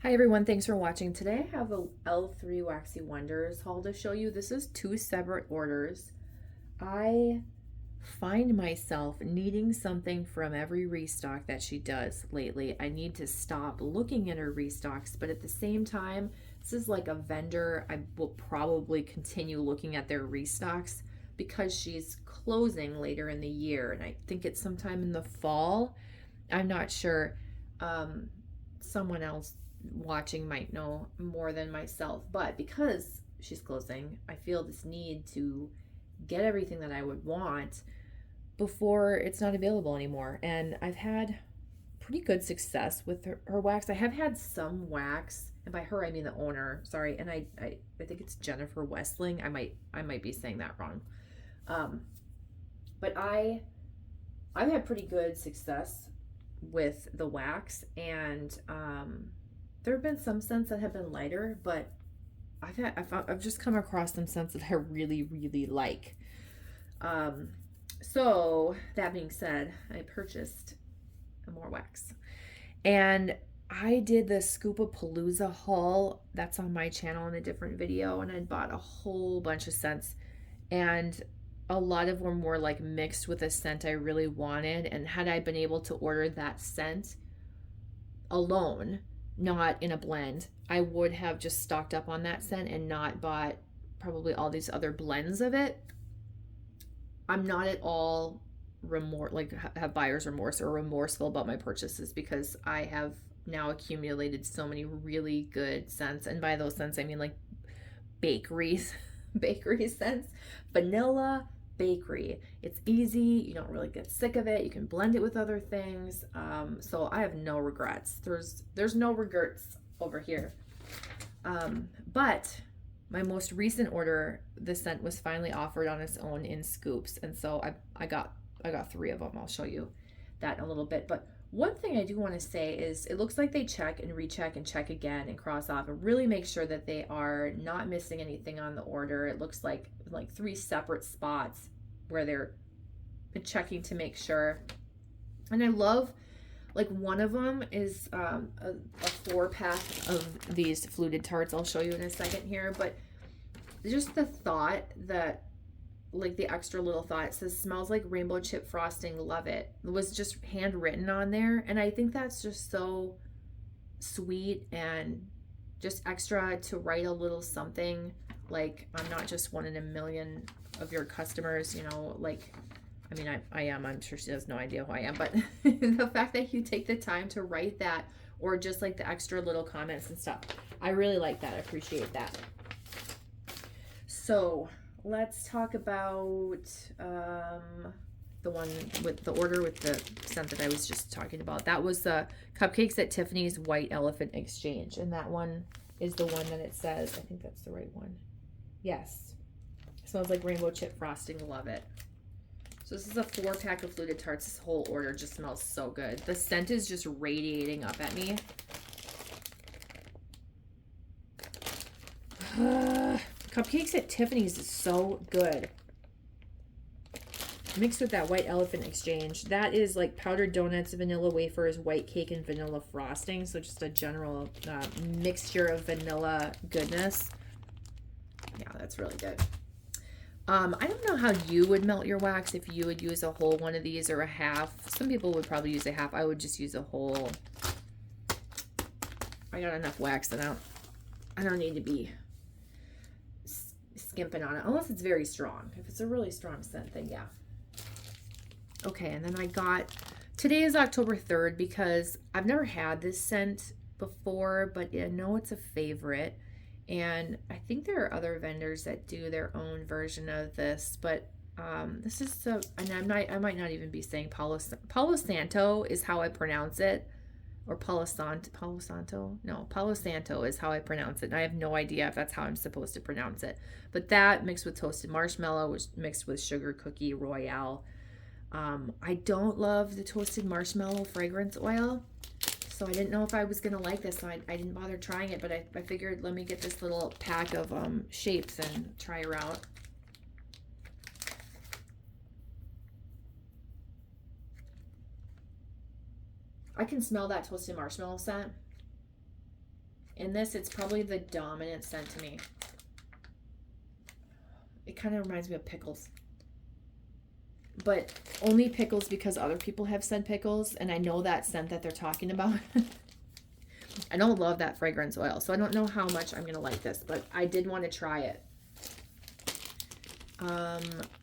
Hi everyone, thanks for watching. Today I have a L3 Waxy Wonders haul to show you. This is two separate orders. I find myself needing something from every restock that she does lately. I need to stop looking at her restocks, but at the same time, this is like a vendor. I will probably continue looking at their restocks because she's closing later in the year, and I think it's sometime in the fall. I'm not sure. Someone else watching might know more than myself, but because she's closing, I feel this need to get everything that I would want before it's not available anymore. And I've had pretty good success with her wax. I have had some wax, and by her I mean the owner. Sorry, and I think it's Jennifer Westling. I might be saying that wrong. Um, but I've had pretty good success with the wax, and there have been some scents that have been lighter, but I've just come across some scents that I really like. So that being said, I purchased more wax, and I did the Scoopapalooza haul that's on my channel in a different video, and I bought a whole bunch of scents, and a lot of them were like mixed with a scent I really wanted. And had I been able to order that scent alone, not in a blend, I would have just stocked up on that scent and not bought probably all these other blends of it. I'm not at all have buyer's remorse or remorseful about my purchases, because I have now accumulated so many really good scents, and by those scents I mean like bakeries bakery scents, vanilla bakery. It's easy, you don't really get sick of it, you can blend it with other things. So I have no regrets. There's no regrets over here. But my most recent order, the scent was finally offered on its own in scoops, and so I got three of them. I'll show you that in a little bit. But one thing I do want to say is it looks like they check and recheck and check again and cross off and really make sure that they are not missing anything on the order. It looks like three separate spots where they're checking to make sure. And I love, like, one of them is a 4-pack of these fluted tarts. I'll show you in a second here, but just the thought that, like, the extra little thought, it says smells like rainbow chip frosting, love it. It was just handwritten on there, and I think that's just so sweet and just extra to write a little something like, I'm not just one in a million of your customers, you know. Like, I mean, I am. I'm sure she has no idea who I am, but the fact that you take the time to write that, or just like the extra little comments and stuff, I really like that. I appreciate that. So let's talk about the one with the order with the scent that I was just talking about. That was the Cupcakes at Tiffany's White Elephant Exchange, and that one is the one that it says, I think that's the right one. Yes. It smells like rainbow chip frosting, love it. So this is a 4-pack of fluted tarts. This whole order just smells so good. The scent is just radiating up at me. Cupcakes at Tiffany's is so good. Mixed with that White Elephant Exchange. That is like powdered donuts, vanilla wafers, white cake, and vanilla frosting. So just a general mixture of vanilla goodness. Yeah, that's really good. I don't know how you would melt your wax, if you would use a whole one of these or a half. Some people would probably use a half. I would just use a whole. I got enough wax that I don't need to be skimping on it, unless it's very strong. If it's a really strong scent, then yeah. Okay, and then I got, today is October 3rd because I've never had this scent before, but I know it's a favorite. And I think there are other vendors that do their own version of this, but this is and I might not even be saying Palo Santo is how I pronounce it, or Palo Santo? No, Palo Santo is how I pronounce it. And I have no idea if that's how I'm supposed to pronounce it. But that mixed with toasted marshmallow, was mixed with sugar cookie royale. I don't love the toasted marshmallow fragrance oil, so I didn't know if I was gonna like this, so I didn't bother trying it, but I figured, let me get this little pack of shapes and try her out. I can smell that toasted marshmallow scent. In this, it's probably the dominant scent to me. It kind of reminds me of pickles. But only pickles because other people have said pickles, and I know that scent that they're talking about. I don't love that fragrance oil, so I don't know how much I'm going to like this, but I did want to try it.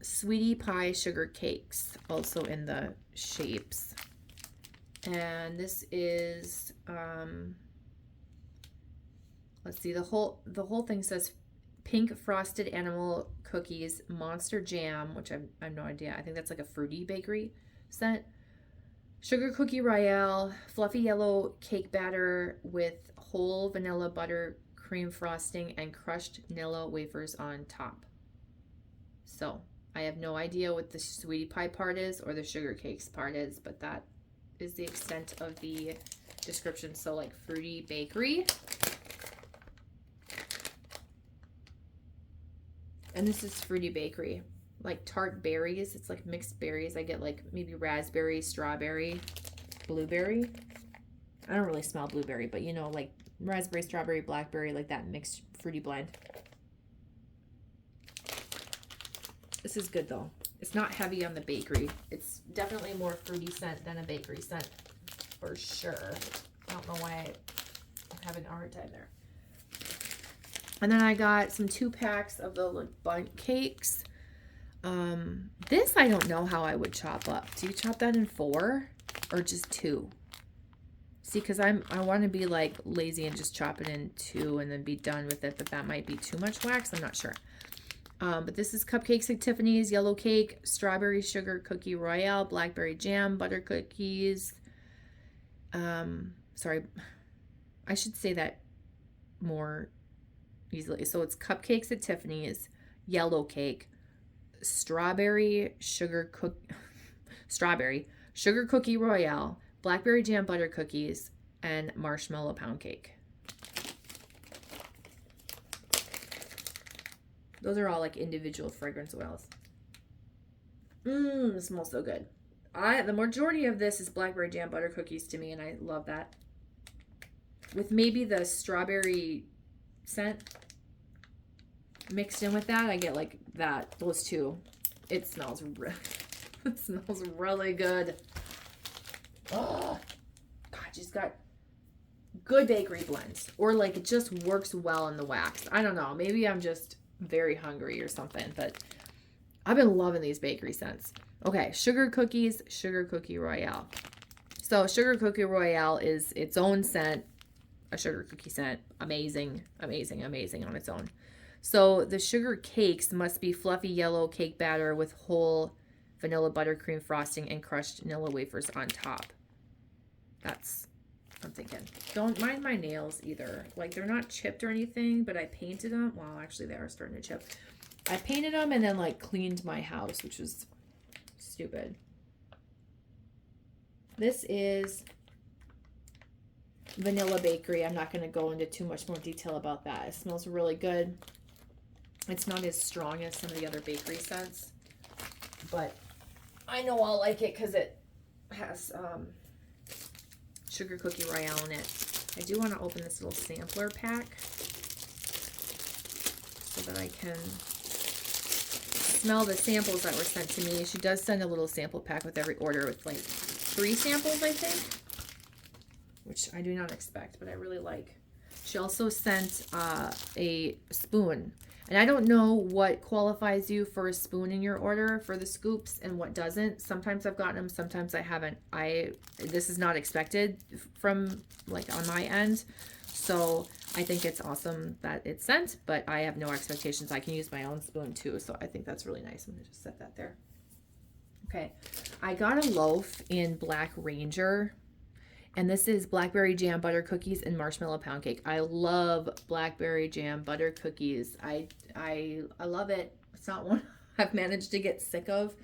Sweetie Pie Sugar Cakes, also in the shapes. And this is, let's see, the whole thing says pink frosted animal cookies, monster jam, which I have no idea. I think that's like a fruity bakery scent. Sugar cookie royale, fluffy yellow cake batter with whole vanilla butter cream frosting and crushed vanilla wafers on top. So I have no idea what the sweetie pie part is or the sugar cakes part is, but that is the extent of the description. So like fruity bakery. And this is fruity bakery, like tart berries. It's like mixed berries. I get like maybe raspberry, strawberry, blueberry. I don't really smell blueberry, but you know, like raspberry, strawberry, blackberry, like that mixed fruity blend. This is good though. It's not heavy on the bakery. It's definitely more fruity scent than a bakery scent for sure. I don't know why I'm having a hard time there. And then I got some 2 packs of the bundt cakes. This I don't know how I would chop up. Do you chop that in 4 or just 2? See, because I want to be like lazy and just chop it in 2 and then be done with it, but that might be too much wax. I'm not sure. But this is Cupcakes at Tiffany's, yellow cake, strawberry sugar cookie royale, blackberry jam, butter cookies. Sorry, I should say that more easily. So it's Cupcakes at Tiffany's, yellow cake, strawberry sugar cookie royale, blackberry jam butter cookies, and marshmallow pound cake. Those are all like individual fragrance oils. It smells so good. The majority of this is blackberry jam butter cookies to me, and I love that. With maybe the strawberry scent mixed in with that, I get like that, those two. It smells it smells really good. Oh, God, just got good bakery blends, or like it just works well in the wax. I don't know. Maybe I'm just very hungry or something, but I've been loving these bakery scents. Okay, sugar cookies, sugar cookie royale. So sugar cookie royale is its own scent, a sugar cookie scent. Amazing, amazing, amazing on its own. So the sugar cakes must be fluffy yellow cake batter with whole vanilla buttercream frosting and crushed vanilla wafers on top. That's, I'm thinking. Don't mind my nails either. Like, they're not chipped or anything, but I painted them. Well, actually, they are starting to chip. I painted them and then, like, cleaned my house, which was stupid. This is Vanilla Bakery. I'm not going to go into too much more detail about that. It smells really good. It's not as strong as some of the other bakery scents, but I know I'll like it because it has sugar cookie royale in it. I do want to open this little sampler pack so that I can smell the samples that were sent to me. She does send a little sample pack with every order with like 3 samples, I think, which I do not expect, but I really like. She also sent a spoon. And I don't know what qualifies you for a spoon in your order for the scoops and what doesn't. Sometimes I've gotten them, sometimes I haven't. This is not expected from like on my end. So I think it's awesome that it's sent, but I have no expectations. I can use my own spoon too. So I think that's really nice. I'm gonna just set that there. Okay, I got a loaf in Black Ranger. And this is blackberry jam butter cookies and marshmallow pound cake. I love blackberry jam butter cookies. I love it. It's not one I've managed to get sick of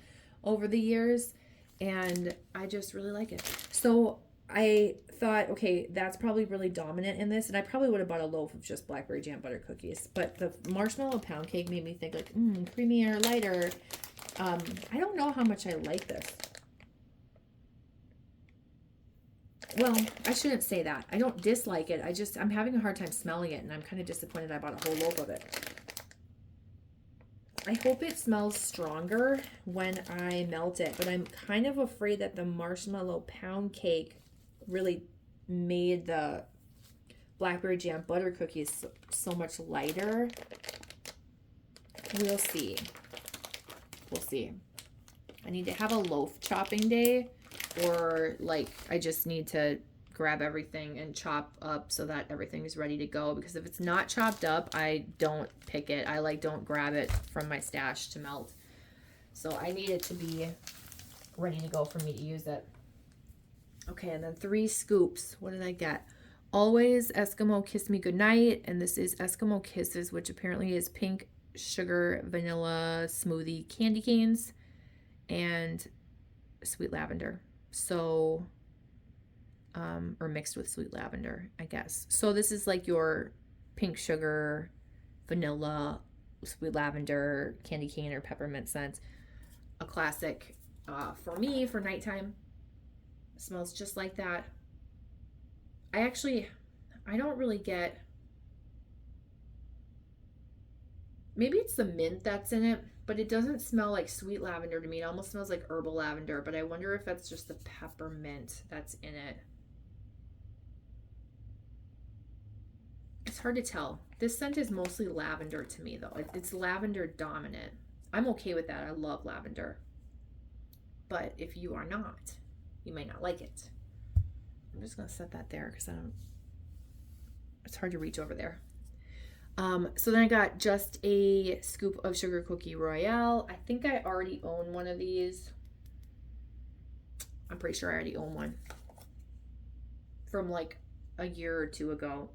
over the years, and I just really like it. So I thought, okay, that's probably really dominant in this, and I probably would have bought a loaf of just blackberry jam butter cookies. But the marshmallow pound cake made me think like, creamier, lighter. I don't know how much I like this. well, I shouldn't say that. I don't dislike it. I'm having a hard time smelling it, and I'm kind of disappointed I bought a whole loaf of it. I hope it smells stronger when I melt it, but I'm kind of afraid that the marshmallow pound cake really made the blackberry jam butter cookies so much lighter. We'll see. We'll see. I need to have a loaf chopping day, or like I just need to grab everything and chop up so that everything is ready to go, because if it's not chopped up, I don't pick it. I like don't grab it from my stash to melt. So I need it to be ready to go for me to use it. Okay, and then 3 scoops. What did I get? Always Eskimo Kiss Me Goodnight, and this is Eskimo Kisses, which apparently is pink sugar vanilla smoothie candy canes and sweet lavender. So or mixed with sweet lavender, I guess. So this is like your pink sugar, vanilla, sweet lavender, candy cane, or peppermint scent. A classic for me for nighttime. It smells just like that. I don't really get, maybe it's the mint that's in it, but it doesn't smell like sweet lavender to me. It almost smells like herbal lavender, but I wonder if that's just the peppermint that's in it. It's hard to tell. This scent is mostly lavender to me, though. It's lavender dominant. I'm okay with that. I love lavender. But if you are not, you may not like it. I'm just going to set that there because it's hard to reach over there. So then I got just a scoop of Sugar Cookie Royale. I think I already own one of these. I'm pretty sure I already own one from like a year or 2 ago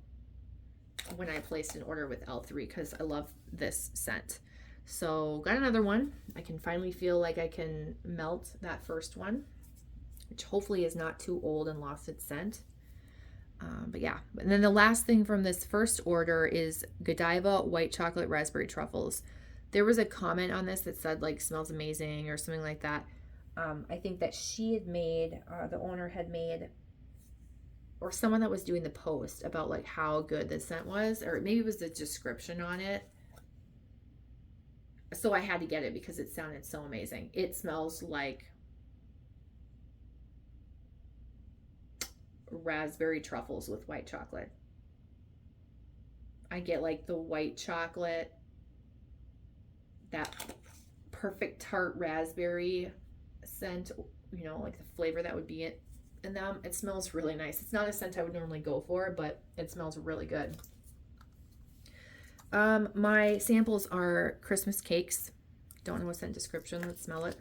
when I placed an order with L3 because I love this scent. So got another one. I can finally feel like I can melt that first one, which hopefully is not too old and lost its scent. But yeah, and then the last thing from this first order is Godiva White Chocolate Raspberry Truffles. There was a comment on this that said like smells amazing or something like that. I think that she had made, the owner had made, or someone that was doing the post about like how good the scent was, or maybe it was the description on it. So I had to get it because it sounded so amazing. It smells like raspberry truffles with white chocolate. I get like the white chocolate, that perfect tart raspberry scent, you know, like the flavor that would be in them. It smells really nice. It's not a scent I would normally go for, but it smells really good. My samples are Christmas cakes. Don't know what's in the description. Let's smell it.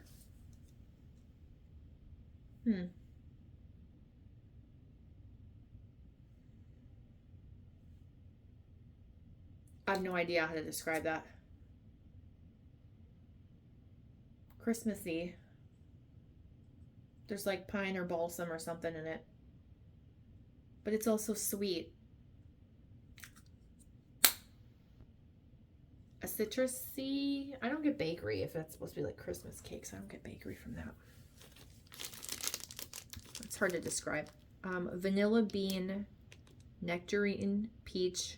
I have no idea how to describe that. Christmassy. There's like pine or balsam or something in it. But it's also sweet. A citrusy. I don't get bakery if that's supposed to be like Christmas cakes. I don't get bakery from that. It's hard to describe. Vanilla bean, nectarine, peach,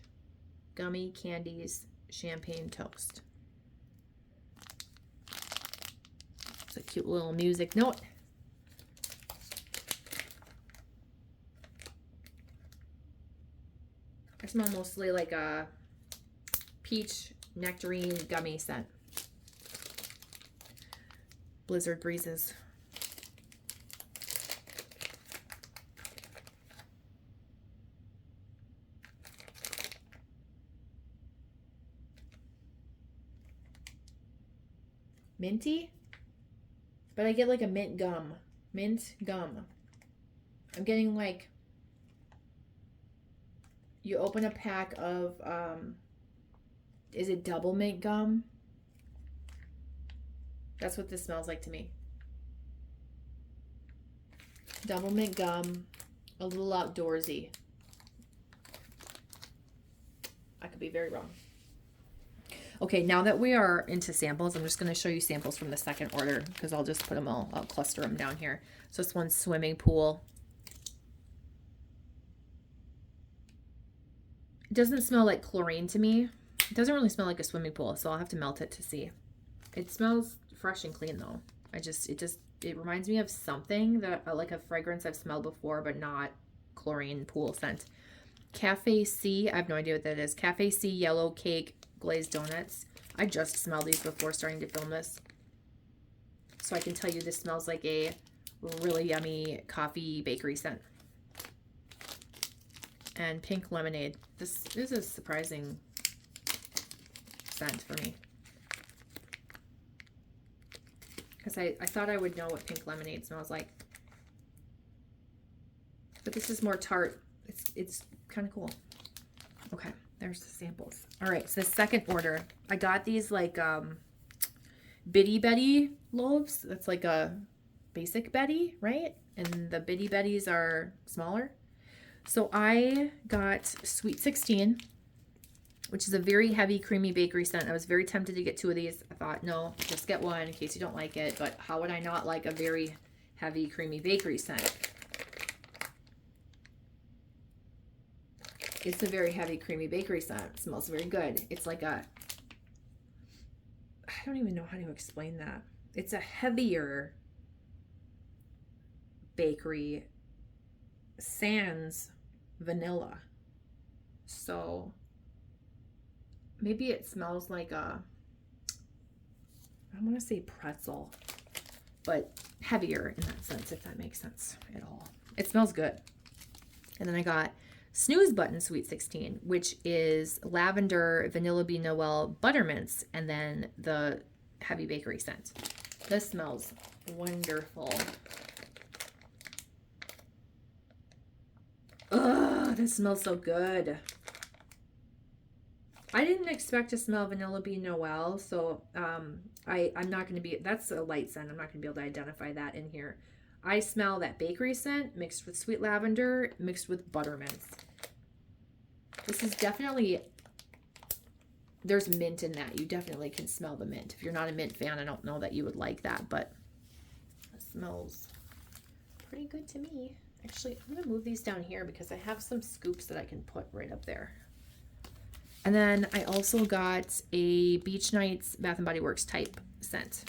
gummy candies, champagne toast. It's a cute little music note. I smell mostly like a peach nectarine gummy scent. Blizzard breezes. Minty, but I get like a mint gum. I'm getting like, you open a pack of, is it double mint gum? That's what this smells like to me. Double mint gum, a little outdoorsy. I could be very wrong. Okay, now that we are into samples, I'm just going to show you samples from the second order because I'll just put them all, I'll cluster them down here. So this one's swimming pool. It doesn't smell like chlorine to me. It doesn't really smell like a swimming pool, so I'll have to melt it to see. It smells fresh and clean though. It reminds me of something that like a fragrance I've smelled before, but not chlorine pool scent. Cafe C, I have no idea what that is. Cafe C yellow cake glazed donuts. I just smelled these before starting to film this. So I can tell you this smells like a really yummy coffee bakery scent. And pink lemonade. This is a surprising scent for me. Because I thought I would know what pink lemonade smells like. But this is more tart. It's kind of cool. Okay, there's the samples. All right, so the second order. I got these like Bitty Betty loaves. That's like a basic Betty, right? And the Bitty Betties are smaller. So I got Sweet 16, which is a very heavy, creamy bakery scent. I was very tempted to get 2 of these. I thought, no, just get one in case you don't like it. But how would I not like a very heavy, creamy bakery scent? It's a very heavy, creamy bakery scent. It smells very good. It's like a, I don't even know how to explain that. It's a heavier bakery sans vanilla. So maybe it smells like a, I want to say pretzel, but heavier in that sense, if that makes sense at all. It smells good. And then I got Snooze Button Sweet 16, which is lavender, vanilla bean noel, buttermints, and then the heavy bakery scent. This smells wonderful. Ugh, this smells so good. I didn't expect to smell vanilla bean noel, so I'm not going to be, that's a light scent. I'm not going to be able to identify that in here. I smell that bakery scent mixed with sweet lavender, mixed with buttermints. This is definitely, there's mint in that. You definitely can smell the mint. If you're not a mint fan, I don't know that you would like that, but it smells pretty good to me. Actually, I'm going to move these down here because I have some scoops that I can put right up there. And then I also got a Beach Nights Bath & Body Works type scent.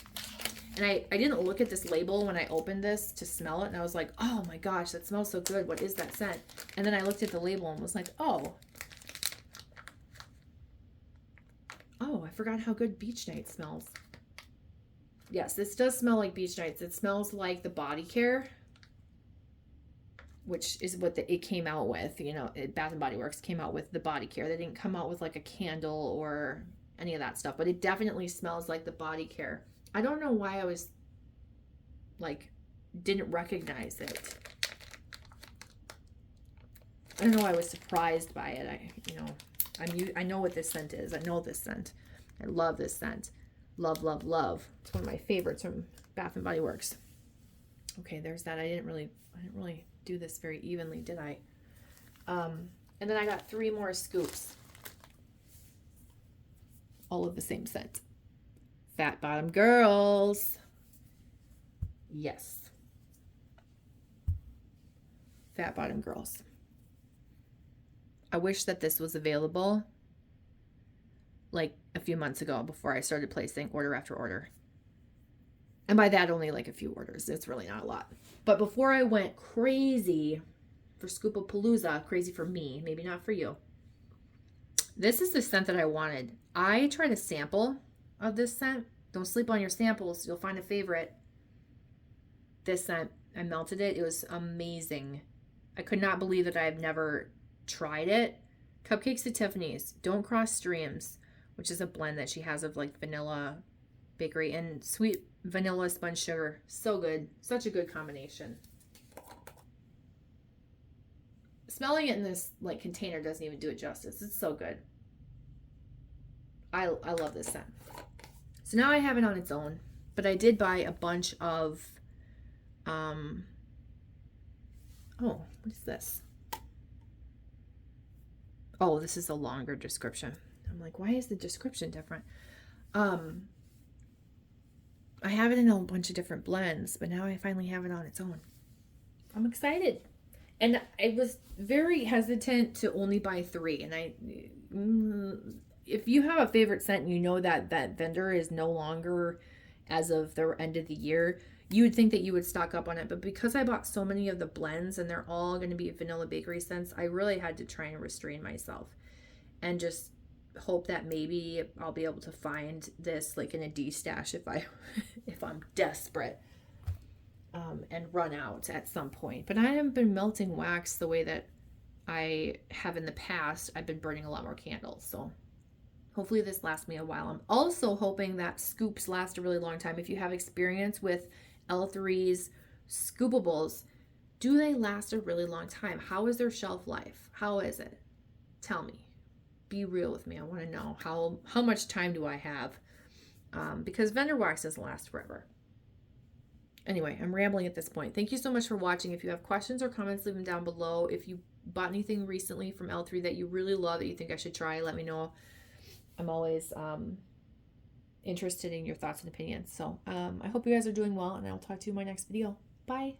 And I didn't look at this label when I opened this to smell it. And I was like, oh my gosh, that smells so good. What is that scent? And then I looked at the label and was like, oh, I forgot how good Beach Nights smells. Yes, this does smell like Beach Nights. It smells like the body care, which is what it came out with. You know, Bath & Body Works came out with the body care. They didn't come out with like a candle or any of that stuff, but it definitely smells like the body care. I don't know why I was like, didn't recognize it. I don't know. I was surprised by it. I know what this scent is. I know this scent. I love this scent. Love, love, love. It's one of my favorites from Bath & Body Works. Okay, there's that. I didn't really do this very evenly, did I? And then I got 3 more scoops. All of the same scent. Fat Bottom Girls. Yes. Fat Bottom Girls. I wish that this was available like a few months ago before I started placing order after order. And by that, only like a few orders. It's really not a lot. But before I went crazy for Scoopapalooza, crazy for me, maybe not for you, this is the scent that I wanted. I tried a sample of this scent. Don't sleep on your samples. You'll find a favorite. This scent, I melted it. It was amazing. I could not believe that I have never tried it. Cupcakes at Tiffany's, Don't Cross Streams, which is a blend that she has of like vanilla bakery and sweet vanilla sponge sugar. So good. Such a good combination. Smelling it in this like container doesn't even do it justice. It's so good. I love this scent. So now I have it on its own, but I did buy a bunch of oh, what is this? Oh, this is a longer description. I'm like, why is the description different? I have it in a bunch of different blends, but now I finally have it on its own. I'm excited. And I was very hesitant to only buy 3. And if you have a favorite scent and you know that that vendor is no longer as of the end of the year, you would think that you would stock up on it. But because I bought so many of the blends and they're all going to be vanilla bakery scents, I really had to try and restrain myself and just hope that maybe I'll be able to find this like in a DESTASH if I if I'm desperate, and run out at some point. But I haven't been melting wax the way that I have in the past. I've been burning a lot more candles, so hopefully this lasts me a while. I'm also hoping that scoops last a really long time. If you have experience with L3's scoopables, do they last a really long time? How is their shelf life? How is it? Tell me. Be real with me. I want to know how much time do I have? Because vendor wax doesn't last forever. Anyway, I'm rambling at this point. Thank you so much for watching. If you have questions or comments, leave them down below. If you bought anything recently from L3 that you really love, that you think I should try, let me know. I'm always interested in your thoughts and opinions. So I hope you guys are doing well, and I'll talk to you in my next video. Bye.